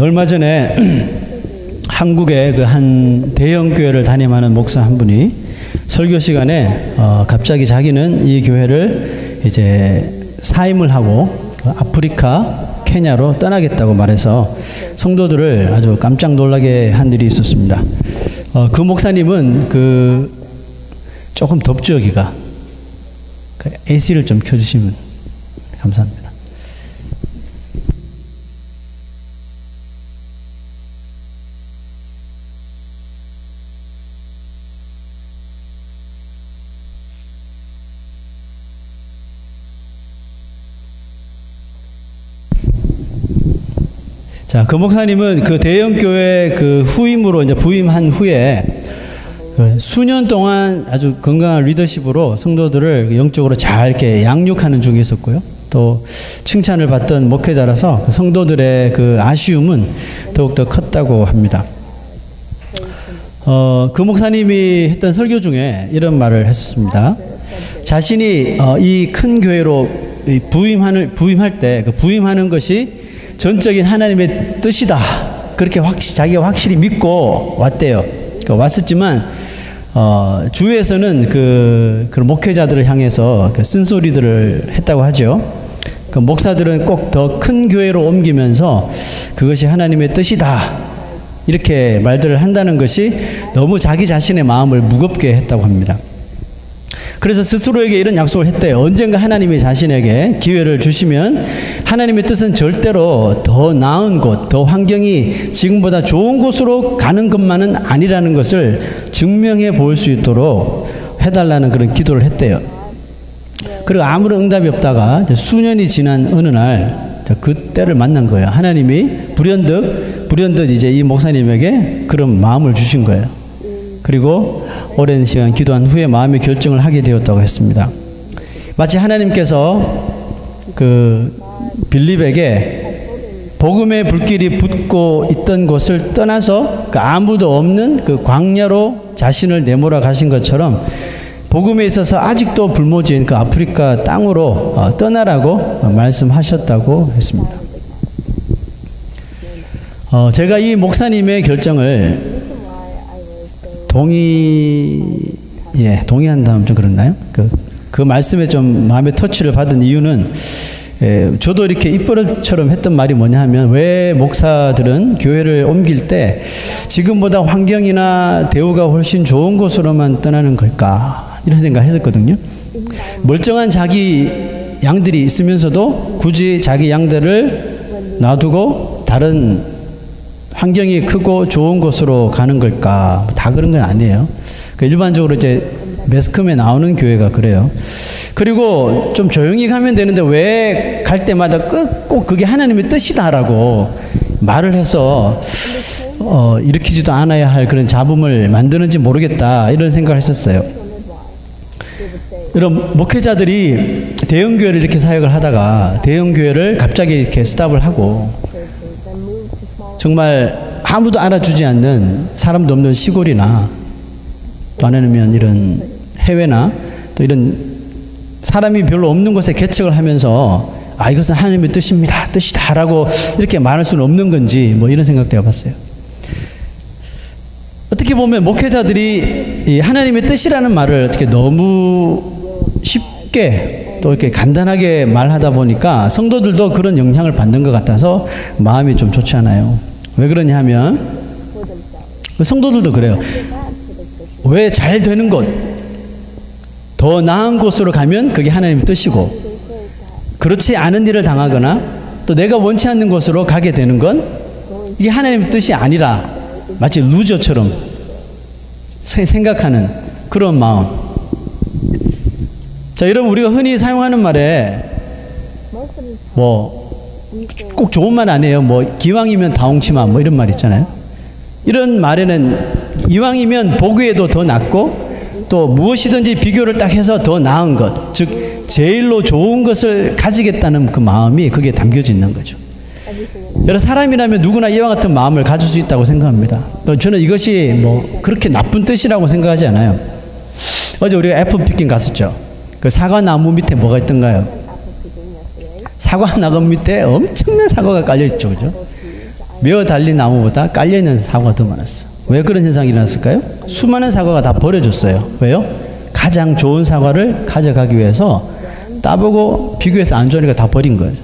얼마 전에 한국의 그 한 대형 교회를 담임하는 목사 한 분이 설교 시간에 갑자기 자기는 이 교회를 이제 사임을 하고 아프리카 케냐로 떠나겠다고 말해서 성도들을 아주 깜짝 놀라게 한 일이 있었습니다. 그 목사님은 조금 덥죠, 여기가. AC를 좀 켜주시면 감사합니다. 자, 그 목사님은 그 대형 교회 그 후임으로 이제 부임한 후에 수년 동안 아주 건강한 리더십으로 성도들을 영적으로 잘 이렇게 양육하는 중에 있었고요. 또 칭찬을 받던 목회자라서 그 성도들의 그 아쉬움은 더욱더 컸다고 합니다. 그 목사님이 했던 설교 중에 이런 말을 했었습니다. 자신이 이 큰 교회로 부임할 때 그 부임하는 것이 전적인 하나님의 뜻이다. 그렇게 자기가 확실히 믿고 왔대요. 왔었지만 주위에서는 그 목회자들을 향해서 쓴소리들을 했다고 하죠. 그 목사들은 꼭 더 큰 교회로 옮기면서 그것이 하나님의 뜻이다. 이렇게 말들을 한다는 것이 너무 자기 자신의 마음을 무겁게 했다고 합니다. 그래서 스스로에게 이런 약속을 했대요. 언젠가 하나님이 자신에게 기회를 주시면 하나님의 뜻은 절대로 더 나은 곳, 더 환경이 지금보다 좋은 곳으로 가는 것만은 아니라는 것을 증명해 볼 수 있도록 해달라는 그런 기도를 했대요. 그리고 아무런 응답이 없다가 수년이 지난 어느 날 그때를 만난 거예요. 하나님이 불현듯 이제 이 목사님에게 그런 마음을 주신 거예요. 그리고 오랜 시간 기도한 후에 마음의 결정을 하게 되었다고 했습니다. 마치 하나님께서 그 빌립에게 복음의 불길이 붙고 있던 곳을 떠나서 그 아무도 없는 그 광야로 자신을 내몰아 가신 것처럼 복음에 있어서 아직도 불모지인 그 아프리카 땅으로 떠나라고 말씀하셨다고 했습니다. 제가 이 목사님의 결정을 동의한다면 좀 그렇나요? 그 말씀에 좀 마음의 터치를 받은 이유는 저도 이렇게 입버릇처럼 했던 말이 뭐냐 하면 왜 목사들은 교회를 옮길 때 지금보다 환경이나 대우가 훨씬 좋은 곳으로만 떠나는 걸까 이런 생각을 했었거든요. 멀쩡한 자기 양들이 있으면서도 굳이 자기 양들을 놔두고 다른 환경이 크고 좋은 곳으로 가는 걸까? 다 그런 건 아니에요. 일반적으로 이제 매스컴에 나오는 교회가 그래요. 그리고 좀 조용히 가면 되는데 왜 갈 때마다 꼭 그게 하나님의 뜻이다라고 말을 해서 일으키지도 않아야 할 그런 잡음을 만드는지 모르겠다 이런 생각을 했었어요. 이런 목회자들이 대형 교회를 이렇게 사역을 하다가 대형 교회를 갑자기 이렇게 스탑을 하고 정말 아무도 알아주지 않는 사람도 없는 시골이나 또 아니면 이런 해외나 또 이런 사람이 별로 없는 곳에 개척을 하면서 이것은 하나님의 뜻이다라고 이렇게 말할 수는 없는 건지 뭐 이런 생각도 해봤어요. 어떻게 보면 목회자들이 이 하나님의 뜻이라는 말을 어떻게 너무 쉽게 또 이렇게 간단하게 말하다 보니까 성도들도 그런 영향을 받는 것 같아서 마음이 좀 좋지 않아요. 왜 그러냐 하면 성도들도 그래요. 왜 잘 되는 곳, 더 나은 곳으로 가면 그게 하나님의 뜻이고 그렇지 않은 일을 당하거나 또 내가 원치 않는 곳으로 가게 되는 건 이게 하나님의 뜻이 아니라 마치 루저처럼 생각하는 그런 마음. 자, 여러분 우리가 흔히 사용하는 말에 꼭 좋은 말 아니에요. 기왕이면 다홍치마 이런 말 있잖아요. 이런 말에는 이왕이면 보기에도 더 낫고 또 무엇이든지 비교를 딱 해서 더 나은 것, 즉 제일로 좋은 것을 가지겠다는 그 마음이 그게 담겨져 있는 거죠. 여러 사람이라면 누구나 이와 같은 마음을 가질 수 있다고 생각합니다. 또 저는 이것이 그렇게 나쁜 뜻이라고 생각하지 않아요. 어제 우리가 애플 피킹 갔었죠. 그 사과나무 밑에 뭐가 있던가요? 사과나무 밑에 엄청난 사과가 깔려있죠. 그죠? 메어 달린 나무보다 깔려있는 사과가 더 많았어. 왜 그런 현상이 일어났을까요? 수많은 사과가 다 버려졌어요. 왜요? 가장 좋은 사과를 가져가기 위해서 따보고 비교해서 안 좋으니까 다 버린 거예요.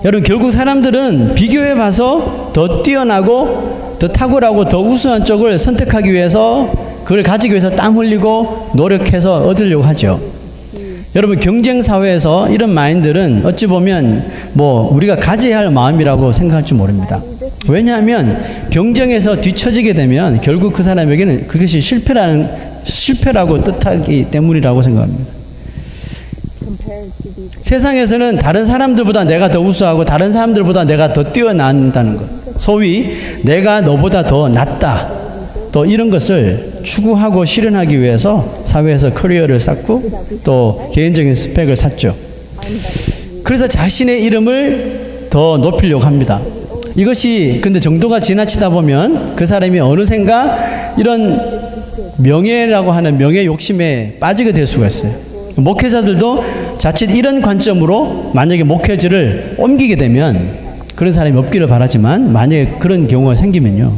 여러분, 결국 사람들은 비교해봐서 더 뛰어나고 더 탁월하고 더 우수한 쪽을 선택하기 위해서, 그걸 가지기 위해서 땀 흘리고 노력해서 얻으려고 하죠. 여러분, 경쟁 사회에서 이런 마인드는 어찌 보면 우리가 가져야 할 마음이라고 생각할지 모릅니다. 왜냐하면 경쟁에서 뒤처지게 되면 결국 그 사람에게는 그것이 실패라고 뜻하기 때문이라고 생각합니다. 세상에서는 다른 사람들보다 내가 더 우수하고 다른 사람들보다 내가 더 뛰어난다는 것, 소위 내가 너보다 더 낫다, 또 이런 것을 추구하고 실현하기 위해서 사회에서 커리어를 쌓고 또 개인적인 스펙을 쌓죠. 그래서 자신의 이름을 더 높이려고 합니다. 이것이 근데 정도가 지나치다 보면 그 사람이 어느샌가 이런 명예라고 하는 명예 욕심에 빠지게 될 수가 있어요. 목회자들도 자칫 이런 관점으로 만약에 목회지를 옮기게 되면, 그런 사람이 없기를 바라지만 만약에 그런 경우가 생기면요,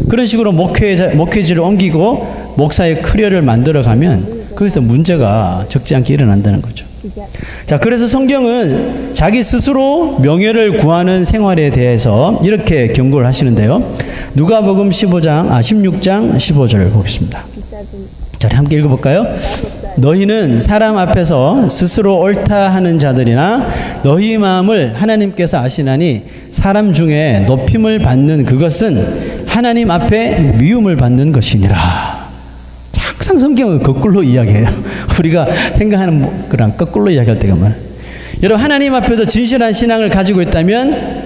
그런 식으로 목회지를 옮기고 목사의 커리어를 만들어가면 거기서 문제가 적지 않게 일어난다는 거죠. 자, 그래서 성경은 자기 스스로 명예를 구하는 생활에 대해서 이렇게 경고를 하시는데요. 누가복음 16장 15절을 보겠습니다. 자, 함께 읽어볼까요? 너희는 사람 앞에서 스스로 옳다 하는 자들이나 너희 마음을 하나님께서 아시나니 사람 중에 높임을 받는 그것은 하나님 앞에 미움을 받는 것이니라. 항상 성경은 거꾸로 이야기해요. 우리가 생각하는 거랑 거꾸로 이야기할 때가 많아요. 여러분, 하나님 앞에서 진실한 신앙을 가지고 있다면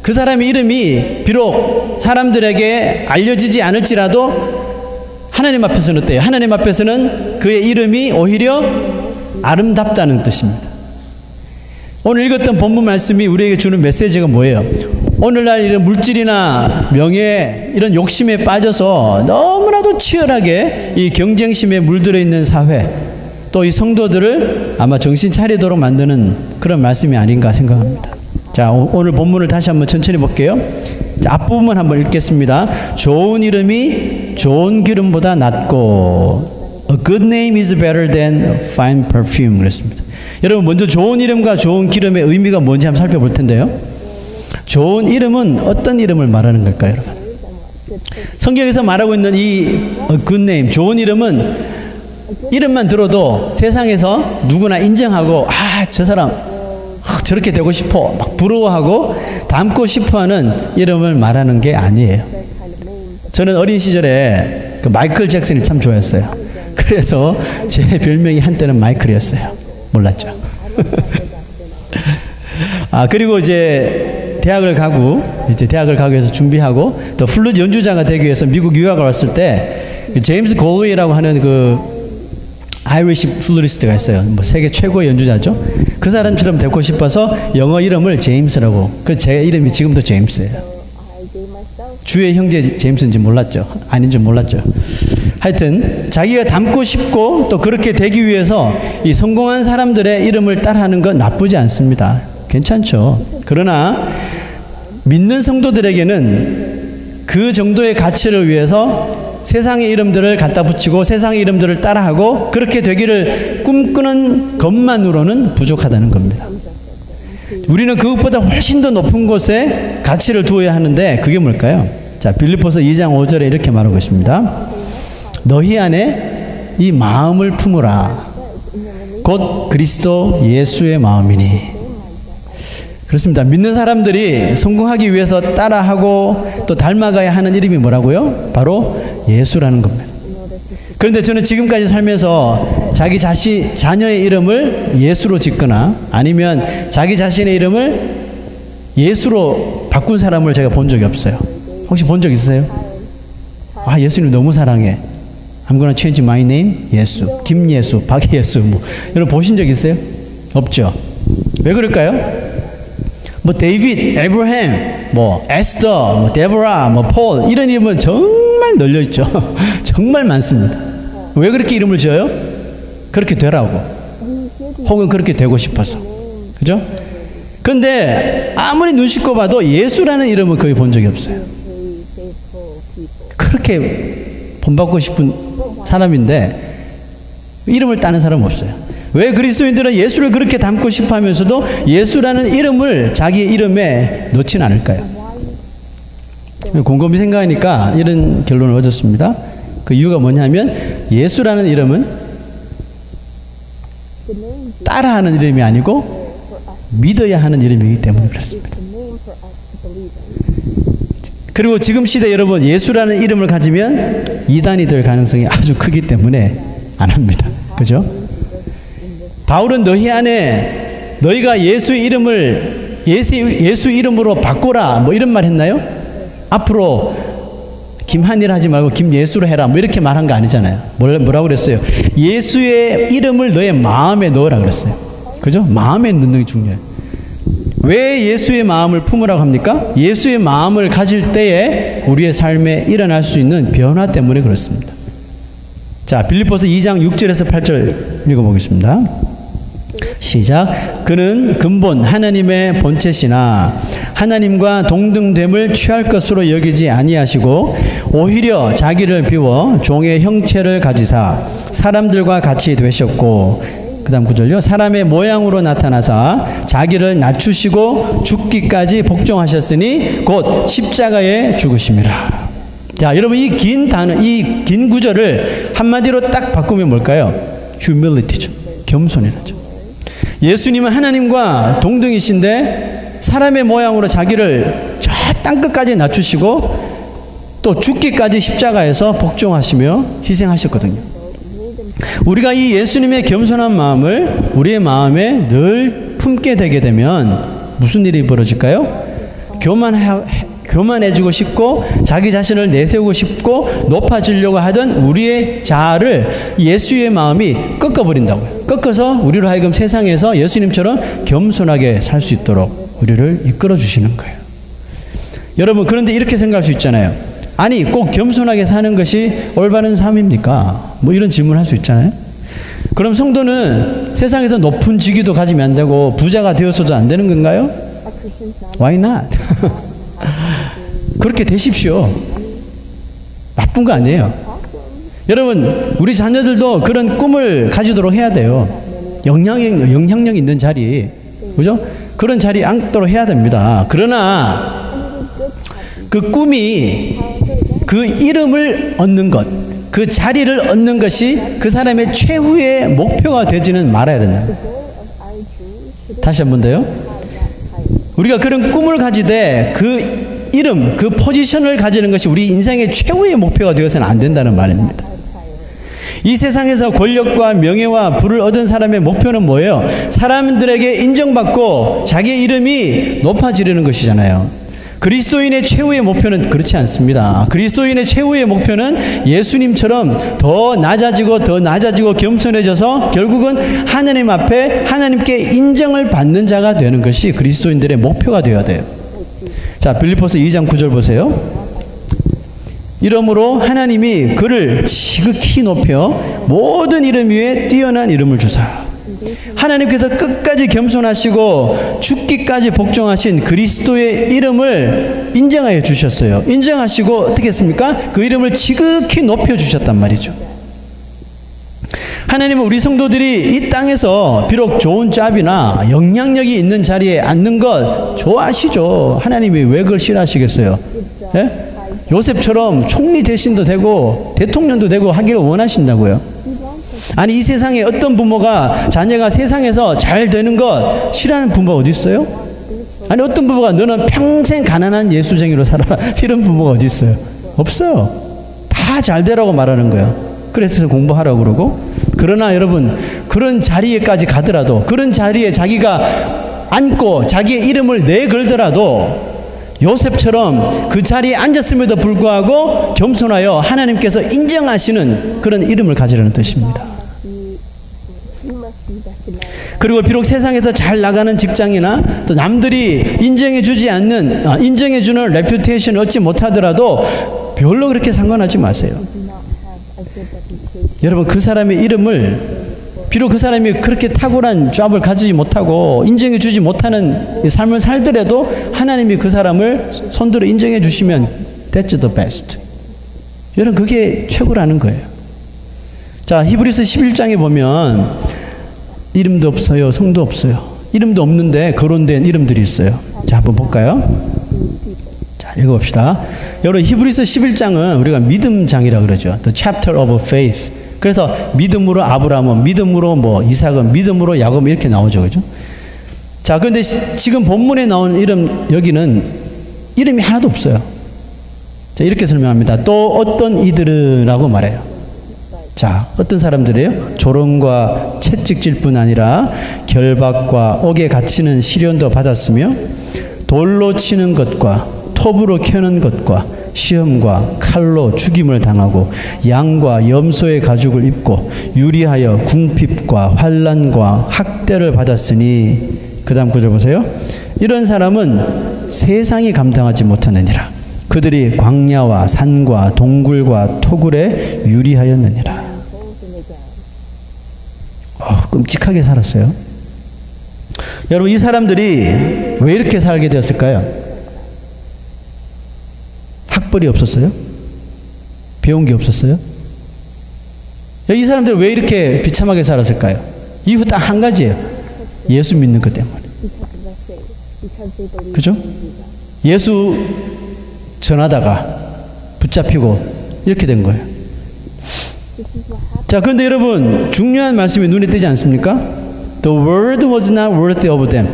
그 사람의 이름이 비록 사람들에게 알려지지 않을지라도 하나님 앞에서는 어때요? 하나님 앞에서는 그의 이름이 오히려 아름답다는 뜻입니다. 오늘 읽었던 본문 말씀이 우리에게 주는 메시지가 뭐예요? 오늘날 이런 물질이나 명예, 이런 욕심에 빠져서 너무나도 치열하게 이 경쟁심에 물들어 있는 사회, 또 이 성도들을 아마 정신 차리도록 만드는 그런 말씀이 아닌가 생각합니다. 자, 오늘 본문을 다시 한번 천천히 볼게요. 자, 앞부분 한번 읽겠습니다. 좋은 이름이 좋은 기름보다 낫고 A good name is better than fine perfume 그랬습니다. 여러분, 먼저 좋은 이름과 좋은 기름의 의미가 뭔지 한번 살펴볼 텐데요. 좋은 이름은 어떤 이름을 말하는 걸까요, 여러분? 성경에서 말하고 있는 이 good name, 좋은 이름은 이름만 들어도 세상에서 누구나 인정하고, 저 사람 저렇게 되고 싶어, 막 부러워하고 닮고 싶어하는 이름을 말하는 게 아니에요. 저는 어린 시절에 그 마이클 잭슨이 참 좋아했어요. 그래서 제 별명이 한때는 마이클이었어요. 몰랐죠. 그리고 이제 대학을 가기 위해서 준비하고 또 플룻 연주자가 되기 위해서 미국 유학을 왔을 때 제임스 골웨이라고 하는 그 아이리시 플루리스트가 있어요. 세계 최고의 연주자죠. 그 사람처럼 되고 싶어서 영어 이름을 제임스라고. 그래서 제 이름이 지금도 제임스예요. 주의 형제 제임스인지 몰랐죠. 아닌지 몰랐죠. 하여튼 자기가 닮고 싶고 또 그렇게 되기 위해서 이 성공한 사람들의 이름을 따라하는 건 나쁘지 않습니다. 괜찮죠. 그러나 믿는 성도들에게는 그 정도의 가치를 위해서 세상의 이름들을 갖다 붙이고 세상의 이름들을 따라하고 그렇게 되기를 꿈꾸는 것만으로는 부족하다는 겁니다. 우리는 그것보다 훨씬 더 높은 곳에 가치를 두어야 하는데 그게 뭘까요? 자, 빌립보서 2장 5절에 이렇게 말하고 있습니다. 너희 안에 이 마음을 품으라. 곧 그리스도 예수의 마음이니. 그렇습니다. 믿는 사람들이 성공하기 위해서 따라하고 또 닮아가야 하는 이름이 뭐라고요? 바로 예수라는 겁니다. 그런데 저는 지금까지 살면서 자기 자녀의 이름을 예수로 짓거나 아니면 자기 자신의 이름을 예수로 바꾼 사람을 제가 본 적이 없어요. 혹시 본 적 있으세요? 예수님 너무 사랑해. I'm gonna change my name. 예수, 김예수, 박예수. 여러분 보신 적 있어요? 없죠. 왜 그럴까요? 데이빗, 에브라햄, 에스더, 데보라, 폴 이런 이름은 정말 널려 있죠. 정말 많습니다. 왜 그렇게 이름을 지어요? 그렇게 되라고. 혹은 그렇게 되고 싶어서. 그죠? 그런데 아무리 눈 씻고 봐도 예수라는 이름은 거의 본 적이 없어요. 그렇게 본받고 싶은 사람인데 이름을 따는 사람은 없어요. 왜 그리스도인들은 예수를 그렇게 닮고 싶어 하면서도 예수라는 이름을 자기 이름에 넣지는 않을까요? 곰곰이 생각하니까 이런 결론을 얻었습니다. 그 이유가 뭐냐면 예수라는 이름은 따라하는 이름이 아니고 믿어야 하는 이름이기 때문에 그렇습니다. 그리고 지금 시대 여러분 예수라는 이름을 가지면 이단이 될 가능성이 아주 크기 때문에 안 합니다. 그죠? 바울은 너희 안에 너희가 예수 이름으로 바꾸라 뭐 이런 말 했나요? 앞으로 김한일 하지 말고 김예수로 해라 뭐 이렇게 말한 거 아니잖아요. 뭐라고 그랬어요? 예수의 이름을 너의 마음에 넣으라 그랬어요. 그죠? 마음에 넣는 게 중요해요. 왜 예수의 마음을 품으라고 합니까? 예수의 마음을 가질 때에 우리의 삶에 일어날 수 있는 변화 때문에 그렇습니다. 자, 빌립보서 2장 6절에서 8절 읽어보겠습니다. 시작. 그는 근본 하나님의 본체시나 하나님과 동등됨을 취할 것으로 여기지 아니하시고 오히려 자기를 비워 종의 형체를 가지사 사람들과 같이 되셨고 그 다음 구절요. 사람의 모양으로 나타나사 자기를 낮추시고 죽기까지 복종하셨으니 곧 십자가에 죽으심이라. 자, 여러분 이 긴 단어, 이 긴 구절을 한마디로 딱 바꾸면 뭘까요? humility죠. 겸손이라죠. 예수님은 하나님과 동등이신데 사람의 모양으로 자기를 저 땅끝까지 낮추시고 또 죽기까지 십자가에서 복종하시며 희생하셨거든요. 우리가 이 예수님의 겸손한 마음을 우리의 마음에 늘 품게 되게 되면 무슨 일이 벌어질까요? 교만해지고 싶고 자기 자신을 내세우고 싶고 높아지려고 하던 우리의 자아를 예수의 마음이 꺾어버린다고요. 꺾어서 우리로 하여금 세상에서 예수님처럼 겸손하게 살 수 있도록 우리를 이끌어 주시는 거예요. 여러분 그런데 이렇게 생각할 수 있잖아요. 아니 꼭 겸손하게 사는 것이 올바른 삶입니까? 뭐 이런 질문을 할 수 있잖아요. 그럼 성도는 세상에서 높은 직위도 가지면 안 되고 부자가 되어서도 안 되는 건가요? Why not? 그렇게 되십시오. 나쁜 거 아니에요. 여러분 우리 자녀들도 그런 꿈을 가지도록 해야 돼요. 영향력 있는 자리, 그죠? 그런 자리에 앉도록 해야 됩니다. 그러나 그 꿈이 그 이름을 얻는 것, 그 자리를 얻는 것이 그 사람의 최후의 목표가 되지는 말아야 된다. 다시 한 번 더요. 우리가 그런 꿈을 가지되 그 이름, 그 포지션을 가지는 것이 우리 인생의 최후의 목표가 되어서는 안 된다는 말입니다. 이 세상에서 권력과 명예와 부를 얻은 사람의 목표는 뭐예요? 사람들에게 인정받고 자기의 이름이 높아지려는 것이잖아요. 그리스도인의 최후의 목표는 그렇지 않습니다. 그리스도인의 최후의 목표는 예수님처럼 더 낮아지고 겸손해져서 결국은 하나님 앞에 하나님께 인정을 받는 자가 되는 것이 그리스도인들의 목표가 되어야 돼요. 자, 빌립보서 2장 9절 보세요. 이러므로 하나님이 그를 지극히 높여 모든 이름 위에 뛰어난 이름을 주사 하나님께서 끝까지 겸손하시고 죽기까지 복종하신 그리스도의 이름을 인정하여 주셨어요. 인정하시고 어떻게 했습니까? 그 이름을 지극히 높여 주셨단 말이죠. 하나님은 우리 성도들이 이 땅에서 비록 좋은 잡이나 영향력이 있는 자리에 앉는 것 좋아하시죠. 하나님이 왜 그걸 싫어하시겠어요? 예? 요셉처럼 총리 대신도 되고 대통령도 되고 하기를 원하신다고요. 아니 이 세상에 어떤 부모가 자녀가 세상에서 잘 되는 것 싫어하는 부모가 어디 있어요? 아니 어떤 부모가 너는 평생 가난한 예수쟁이로 살아라 이런 부모가 어디 있어요? 없어요. 다 잘 되라고 말하는 거예요. 그래서 공부하라고 그러고. 그러나 여러분 그런 자리에까지 가더라도 그런 자리에 자기가 앉고 자기의 이름을 내걸더라도 요셉처럼 그 자리에 앉았음에도 불구하고 겸손하여 하나님께서 인정하시는 그런 이름을 가지라는 뜻입니다. 그리고 비록 세상에서 잘 나가는 직장이나 또 남들이 인정해주는 레퓨테이션을 얻지 못하더라도 별로 그렇게 상관하지 마세요. 여러분 그 사람의 이름을 비록 그 사람이 그렇게 탁월한 잡을 가지지 못하고 인정해 주지 못하는 삶을 살더라도 하나님이 그 사람을 손들어 인정해 주시면 that's the best. 여러분 그게 최고라는 거예요. 자, 히브리서 11장에 보면 이름도 없어요. 성도 없어요. 이름도 없는데 거론된 이름들이 있어요. 자, 한번 볼까요? 자, 읽어봅시다. 여러분 히브리서 11장은 우리가 믿음장이라고 그러죠. The chapter of faith. 그래서 믿음으로 아브라함은, 믿음으로 뭐 이삭은, 믿음으로 야곱 이렇게 나오죠, 그죠? 자, 그런데 지금 본문에 나온 이름 여기는 이름이 하나도 없어요. 자, 이렇게 설명합니다. 또 어떤 이들은라고 말해요. 자, 어떤 사람들이에요? 조롱과 채찍질뿐 아니라 결박과 옥에 갇히는 시련도 받았으며 돌로 치는 것과 톱으로 켜는 것과 시험과 칼로 죽임을 당하고 양과 염소의 가죽을 입고 유리하여 궁핍과 환난과 학대를 받았으니 그 다음 구절 보세요. 이런 사람은 세상이 감당하지 못하느니라. 그들이 광야와 산과 동굴과 토굴에 유리하였느니라. 끔찍하게 살았어요. 여러분 이 사람들이 왜 이렇게 살게 되었을까요? 학벌이 없었어요? 배운 게 없었어요? 이 사람들 왜 이렇게 비참하게 살았을까요? 이유 딱 한 가지예요. 예수 믿는 것 때문에. 그죠? 예수 전하다가 붙잡히고 이렇게 된 거예요. 자, 그런데 여러분 중요한 말씀이 눈에 띄지 않습니까? The word was not worthy of them.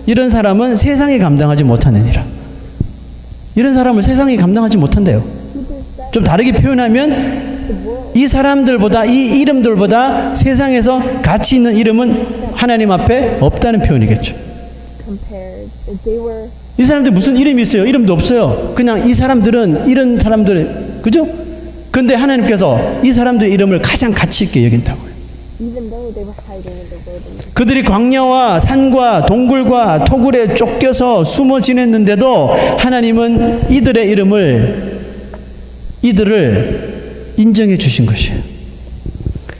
이런 사람은 세상이 감당하지 못하느니라. 이런 사람을 세상이 감당하지 못한대요. 좀 다르게 표현하면 이 사람들보다, 이 이름들보다 세상에서 가치 있는 이름은 하나님 앞에 없다는 표현이겠죠. 이 사람들 무슨 이름이 있어요? 이름도 없어요. 그냥 이 사람들은 이런 사람들, 그죠? 근데 하나님께서 이 사람들의 이름을 가장 가치 있게 여긴다고요. 그들이 광야와 산과 동굴과 토굴에 쫓겨서 숨어 지냈는데도 하나님은 이들을 인정해 주신 것이에요.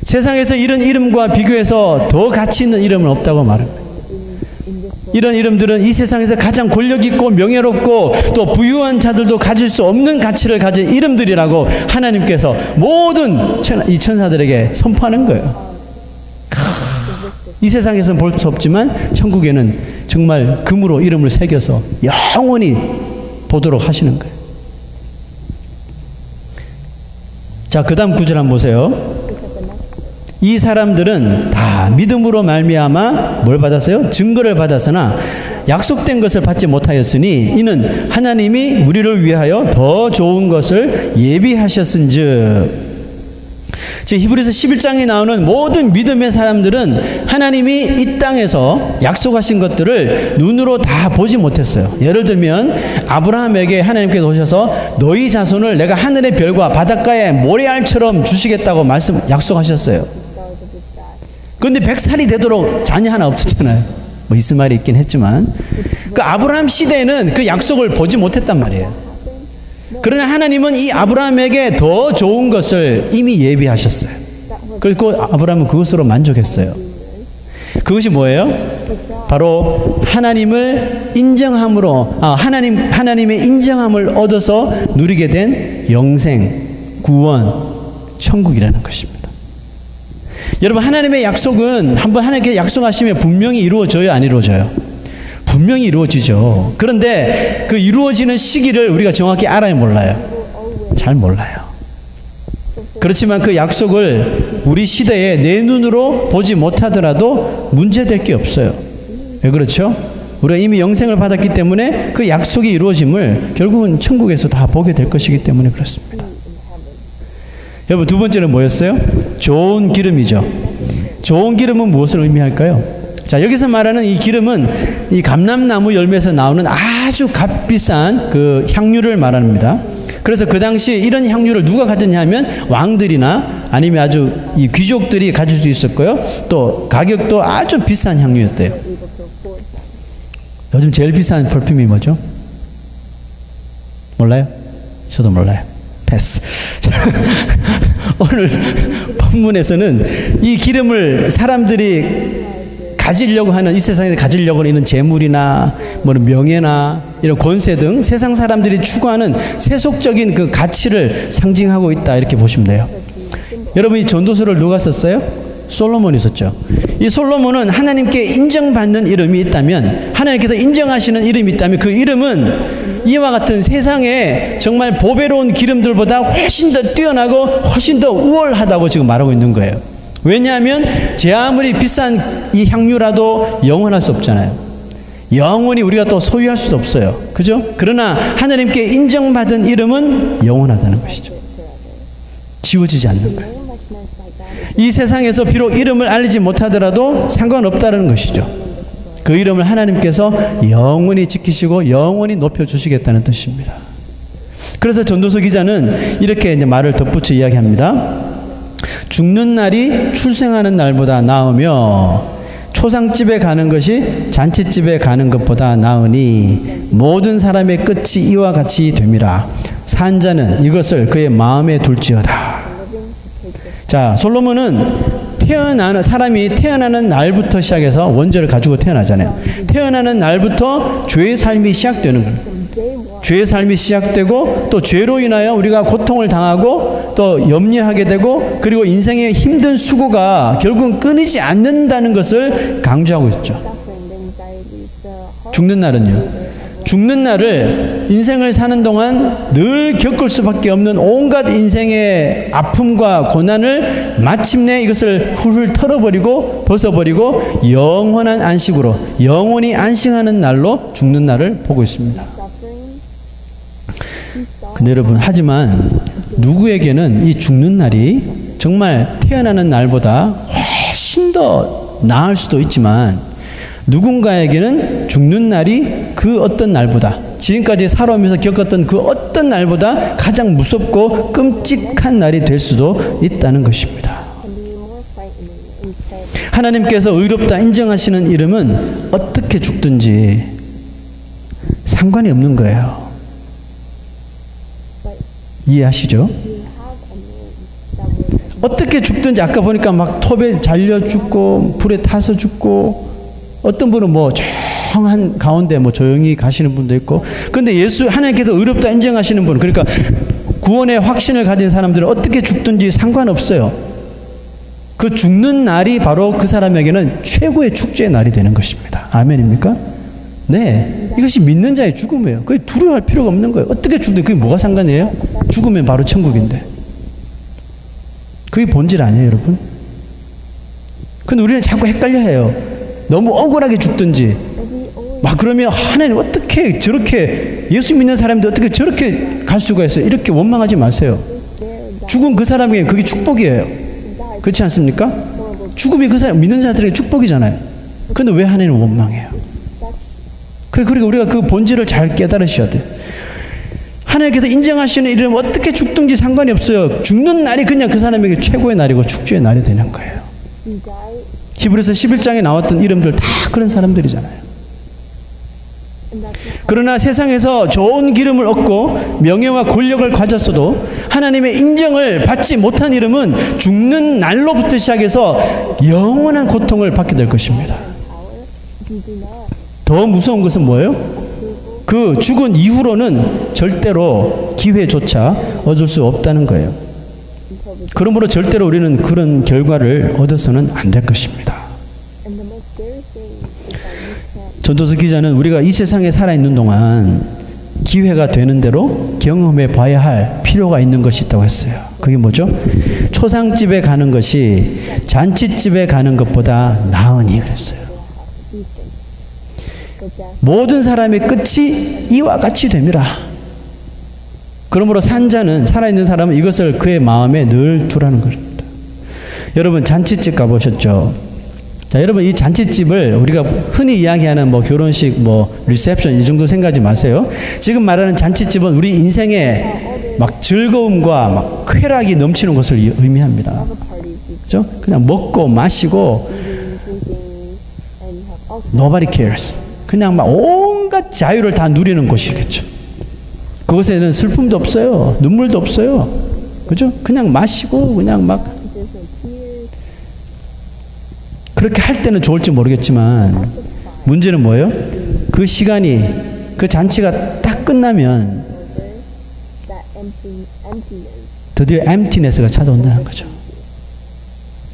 세상에서 이런 이름과 비교해서 더 가치 있는 이름은 없다고 말합니다. 이런 이름들은 이 세상에서 가장 권력 있고 명예롭고 또 부유한 자들도 가질 수 없는 가치를 가진 이름들이라고 하나님께서 모든 이 천사들에게 선포하는 거예요. 이 세상에서는 볼 수 없지만 천국에는 정말 금으로 이름을 새겨서 영원히 보도록 하시는 거예요. 자, 그 다음 구절 한번 보세요. 이 사람들은 다 믿음으로 말미암아 뭘 받았어요? 증거를 받았으나 약속된 것을 받지 못하였으니 이는 하나님이 우리를 위하여 더 좋은 것을 예비하셨은즉. 지금 히브리서 11장에 나오는 모든 믿음의 사람들은 하나님이 이 땅에서 약속하신 것들을 눈으로 다 보지 못했어요. 예를 들면 아브라함에게 하나님께서 오셔서 너희 자손을 내가 하늘의 별과 바닷가의 모래알처럼 주시겠다고 약속하셨어요. 그런데 100살이 되도록 자녀 하나 없었잖아요. 뭐 이스마엘이 있긴 했지만 그 아브라함 시대에는 그 약속을 보지 못했단 말이에요. 그러나 하나님은 이 아브라함에게 더 좋은 것을 이미 예비하셨어요. 그리고 아브라함은 그것으로 만족했어요. 그것이 뭐예요? 바로 하나님을 인정함으로 하나님의 인정함을 얻어서 누리게 된 영생, 구원, 천국이라는 것입니다. 여러분 하나님의 약속은 한번 하나님께 약속하시면 분명히 이루어져요, 안 이루어져요? 분명히 이루어지죠. 그런데 그 이루어지는 시기를 우리가 정확히 알아요, 몰라요? 잘 몰라요. 그렇지만 그 약속을 우리 시대에 내 눈으로 보지 못하더라도 문제될 게 없어요. 왜 그렇죠? 우리가 이미 영생을 받았기 때문에 그 약속이 이루어짐을 결국은 천국에서 다 보게 될 것이기 때문에 그렇습니다. 여러분 두 번째는 뭐였어요? 좋은 기름이죠. 좋은 기름은 무엇을 의미할까요? 자, 여기서 말하는 이 기름은 이 감람나무 열매에서 나오는 아주 값비싼 그 향유를 말합니다. 그래서 그 당시 이런 향유를 누가 가졌냐 하면 왕들이나 아니면 아주 이 귀족들이 가질 수 있었고요. 또 가격도 아주 비싼 향유였대요. 요즘 제일 비싼 퍼퓸이 뭐죠? 몰라요? 저도 몰라요. 패스. 오늘 본문에서는 이 기름을 사람들이 가지려고 하는, 이 세상에 가지려고 하는 이런 재물이나 뭐 명예나 이런 권세 등 세상 사람들이 추구하는 세속적인 그 가치를 상징하고 있다, 이렇게 보시면 돼요. 여러분, 이 전도서를 누가 썼어요? 솔로몬이 썼죠. 이 솔로몬은 하나님께 인정받는 이름이 있다면, 하나님께서 인정하시는 이름이 있다면 그 이름은 이와 같은 세상에 정말 보배로운 기름들보다 훨씬 더 뛰어나고 훨씬 더 우월하다고 지금 말하고 있는 거예요. 왜냐하면 제 아무리 비싼 이 향유라도 영원할 수 없잖아요. 영원히 우리가 또 소유할 수도 없어요. 그죠? 그러나 하나님께 인정받은 이름은 영원하다는 것이죠. 지워지지 않는 거예요. 이 세상에서 비록 이름을 알리지 못하더라도 상관없다는 것이죠. 그 이름을 하나님께서 영원히 지키시고 영원히 높여주시겠다는 뜻입니다. 그래서 전도서 기자는 이렇게 이제 말을 덧붙여 이야기합니다. 죽는 날이 출생하는 날보다 나으며 초상집에 가는 것이 잔치집에 가는 것보다 나으니 모든 사람의 끝이 이와 같이 됨이라. 산 자는 이것을 그의 마음에 둘지어다. 자, 솔로몬은 사람이 태어나는 날부터 시작해서 원죄를 가지고 태어나잖아요. 태어나는 날부터 죄의 삶이 시작되는 거예요. 죄의 삶이 시작되고 또 죄로 인하여 우리가 고통을 당하고 또 염려하게 되고, 그리고 인생의 힘든 수고가 결국은 끊이지 않는다는 것을 강조하고 있죠. 죽는 날은요, 죽는 날을 인생을 사는 동안 늘 겪을 수밖에 없는 온갖 인생의 아픔과 고난을 마침내 이것을 훌훌 털어버리고 벗어버리고 영원한 안식으로, 영원히 안식하는 날로 죽는 날을 보고 있습니다. 근데 여러분, 하지만 누구에게는 이 죽는 날이 정말 태어나는 날보다 훨씬 더 나을 수도 있지만, 누군가에게는 죽는 날이 그 어떤 날보다, 지금까지 살아오면서 겪었던 그 어떤 날보다 가장 무섭고 끔찍한 날이 될 수도 있다는 것입니다. 하나님께서 의롭다 인정하시는 이름은 어떻게 죽든지 상관이 없는 거예요. 이해하시죠? 어떻게 죽든지, 아까 보니까 막 톱에 잘려 죽고 불에 타서 죽고, 어떤 분은 뭐 조용한 가운데 뭐 조용히 가시는 분도 있고, 근데 하나님께서 의롭다 인정하시는 분, 그러니까 구원의 확신을 가진 사람들은 어떻게 죽든지 상관없어요. 그 죽는 날이 바로 그 사람에게는 최고의 축제의 날이 되는 것입니다. 아멘입니까? 네, 이것이 믿는 자의 죽음이에요. 그게 두려워할 필요가 없는 거예요. 어떻게 죽든 그게 뭐가 상관이에요? 죽으면 바로 천국인데. 그게 본질 아니에요, 여러분? 근데 우리는 자꾸 헷갈려해요. 너무 억울하게 죽든지, 막 그러면 하나님 어떻게 저렇게, 예수 믿는 사람인데 어떻게 저렇게 갈 수가 있어요? 이렇게 원망하지 마세요. 죽은 그 사람에게 그게 축복이에요. 그렇지 않습니까? 죽음이 그 사람, 믿는 자들에게 축복이잖아요. 근데 왜 하나님은 원망해요? 그러니까 우리가 그 본질을 잘 깨달으셔야 돼요. 하나님께서 인정하시는 이름 어떻게 죽든지 상관이 없어요. 죽는 날이 그냥 그 사람에게 최고의 날이고 축제의 날이 되는 거예요. 히브리서 11장에 나왔던 이름들 다 그런 사람들이잖아요. 그러나 세상에서 좋은 기름을 얻고 명예와 권력을 가졌어도 하나님의 인정을 받지 못한 이름은 죽는 날로부터 시작해서 영원한 고통을 받게 될 것입니다. 더 무서운 것은 뭐예요? 그 죽은 이후로는 절대로 기회조차 얻을 수 없다는 거예요. 그러므로 절대로 우리는 그런 결과를 얻어서는 안 될 것입니다. 전도서 기자는 우리가 이 세상에 살아있는 동안 기회가 되는 대로 경험해 봐야 할 필요가 있는 것이 있다고 했어요. 그게 뭐죠? 초상집에 가는 것이 잔치집에 가는 것보다 나으니 그랬어요. 모든 사람의 끝이 이와 같이 됨이라. 그러므로 산자는, 살아있는 사람은 이것을 그의 마음에 늘 두라는 것입니다. 여러분, 잔치집 가보셨죠? 자, 여러분, 이 잔치집을 우리가 흔히 이야기하는 뭐 결혼식, 뭐 리셉션 이 정도 생각하지 마세요. 지금 말하는 잔치집은 우리 인생에 막 즐거움과 막 쾌락이 넘치는 것을 의미합니다. 그죠? 그냥 먹고 마시고 nobody cares. 그냥 막 온갖 자유를 다 누리는 곳이겠죠. 그곳에는 슬픔도 없어요. 눈물도 없어요. 그죠? 그냥 마시고 그냥 막 그렇게 할 때는 좋을지 모르겠지만 문제는 뭐예요? 그 시간이 그 잔치가 딱 끝나면 드디어 emptiness가 찾아온다는 거죠.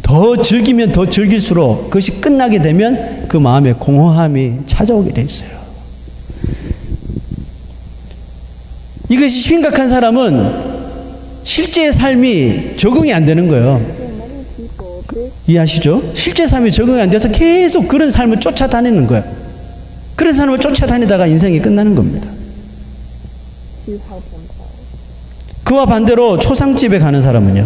더 즐기면 더 즐길수록 그것이 끝나게 되면 그 마음에 공허함이 찾아오게 돼 있어요. 이것이 심각한 사람은 실제의 삶이 적응이 안 되는 거예요. 이해하시죠? 실제 삶이 적응이 안 돼서 계속 그런 삶을 쫓아다니는 거예요. 그런 삶을 쫓아다니다가 인생이 끝나는 겁니다. 그와 반대로 초상집에 가는 사람은요.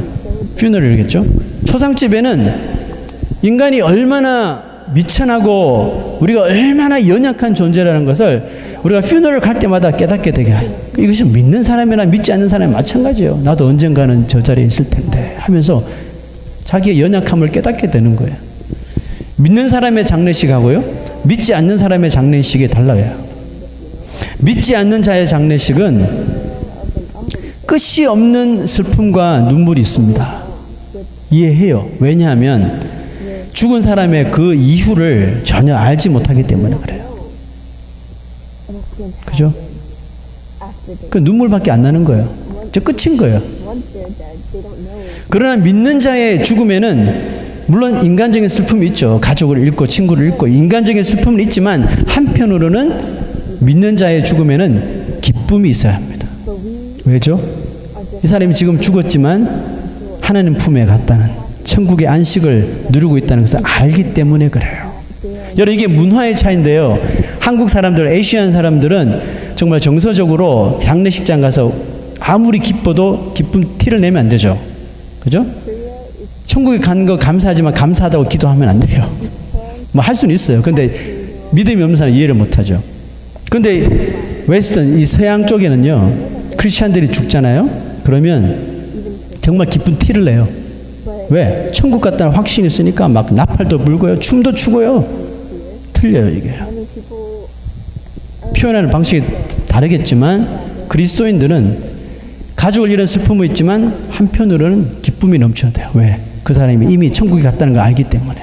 퓨너럴이겠죠. 초상집에는 인간이 얼마나 미천하고 우리가 얼마나 연약한 존재라는 것을 우리가 퓨너럴 갈 때마다 깨닫게 되게 해요. 이것이 믿는 사람이나 믿지 않는 사람이 마찬가지예요. 나도 언젠가는 저 자리에 있을 텐데 하면서 자기의 연약함을 깨닫게 되는 거예요. 믿는 사람의 장례식하고요, 믿지 않는 사람의 장례식이 달라요. 믿지 않는 자의 장례식은 끝이 없는 슬픔과 눈물이 있습니다. 이해해요. 왜냐하면 죽은 사람의 그 이유를 전혀 알지 못하기 때문에 그래요. 그죠? 그 눈물밖에 안 나는 거예요. 저 끝인 거예요. 그러나 믿는 자의 죽음에는 물론 인간적인 슬픔이 있죠. 가족을 잃고 친구를 잃고 인간적인 슬픔은 있지만 한편으로는 믿는 자의 죽음에는 기쁨이 있어야 합니다. 왜죠? 이 사람이 지금 죽었지만 하나님 품에 갔다는 천국의 안식을 누리고 있다는 것을 알기 때문에 그래요. 여러분 이게 문화의 차이인데요. 한국 사람들, 아시안 사람들은 정말 정서적으로 장례식장 가서 아무리 기뻐도 기쁨 티를 내면 안 되죠. 그죠? 천국에 간 거 감사하지만 감사하다고 기도하면 안 돼요. 뭐 할 수는 있어요. 근데 믿음이 없는 사람은 이해를 못 하죠. 근데 웨스턴, 이 서양 쪽에는요, 크리스찬들이 죽잖아요. 그러면 정말 기쁜 티를 내요. 왜? 천국 갔다는 확신이 있으니까 막 나팔도 불고요, 춤도 추고요. 틀려요, 이게. 표현하는 방식이 다르겠지만 그리스도인들은 가족을 잃은 슬픔은 있지만 한편으로는 기쁨이 넘쳐야 돼요. 왜? 그 사람이 이미 천국에 갔다는 걸 알기 때문에.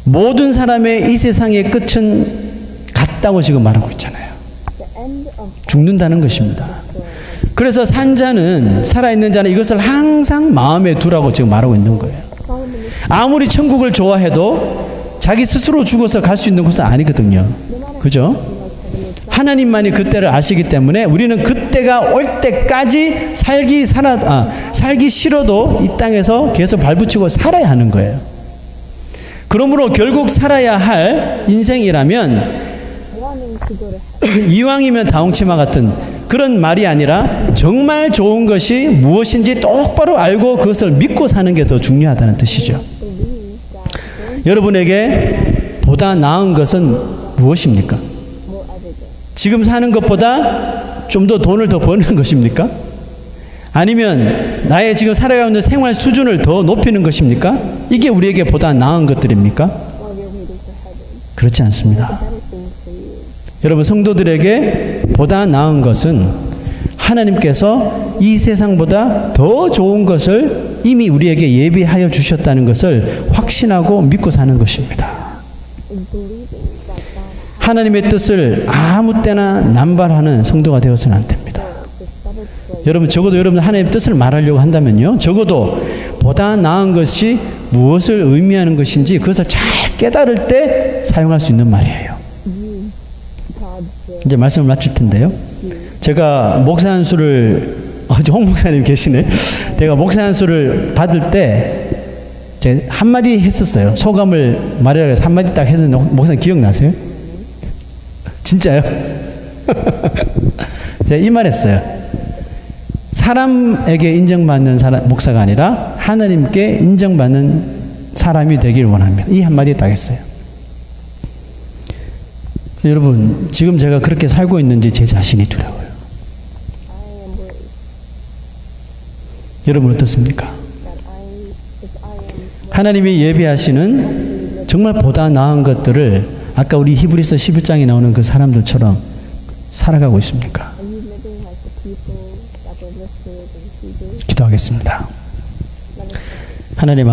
모든 사람의 이 세상의 끝은 같다고 지금 말하고 있잖아요. 죽는다는 것입니다. 그래서 산자는, 살아있는 자는 이것을 항상 마음에 두라고 지금 말하고 있는 거예요. 아무리 천국을 좋아해도 자기 스스로 죽어서 갈 수 있는 곳은 아니거든요. 그죠? 하나님만이 그때를 아시기 때문에 우리는 그때가 올 때까지 살기 싫어도 이 땅에서 계속 발붙이고 살아야 하는 거예요. 그러므로 결국 살아야 할 인생이라면 이왕이면 다홍치마 같은 그런 말이 아니라 정말 좋은 것이 무엇인지 똑바로 알고 그것을 믿고 사는 게 더 중요하다는 뜻이죠. 여러분에게 보다 나은 것은 무엇입니까? 지금 사는 것보다 좀 더 돈을 더 버는 것입니까? 아니면 나의 지금 살아가고 있는 생활 수준을 더 높이는 것입니까? 이게 우리에게 보다 나은 것들입니까? 그렇지 않습니다. 여러분, 성도들에게 보다 나은 것은 하나님께서 이 세상보다 더 좋은 것을 이미 우리에게 예비하여 주셨다는 것을 확신하고 믿고 사는 것입니다. 하나님의 뜻을 아무 때나 남발하는 성도가 되어서는 안 됩니다. 여러분, 적어도 여러분 하나님의 뜻을 말하려고 한다면요, 적어도 보다 나은 것이 무엇을 의미하는 것인지 그것을 잘 깨달을 때 사용할 수 있는 말이에요. 이제 말씀을 마칠 텐데요. 제가 목사 한 수를, 홍 목사님 계시네. 제가 목사 한 수를 받을 때 제가 한마디 했었어요. 소감을 말하라고 해서 한마디 딱 했는데 목사님 기억나세요? 진짜요? 제가 이 말 했어요. 사람에게 인정받는 목사가 아니라 하나님께 인정받는 사람이 되길 원합니다. 이 한마디 딱 했어요. 여러분, 지금 제가 그렇게 살고 있는지 제 자신이 두려워요. 여러분 어떻습니까? 하나님이 예비하시는 정말 보다 나은 것들을 아까 우리 히브리서 11장에 나오는 그 사람들처럼 살아가고 있습니까? 기도하겠습니다. 하나님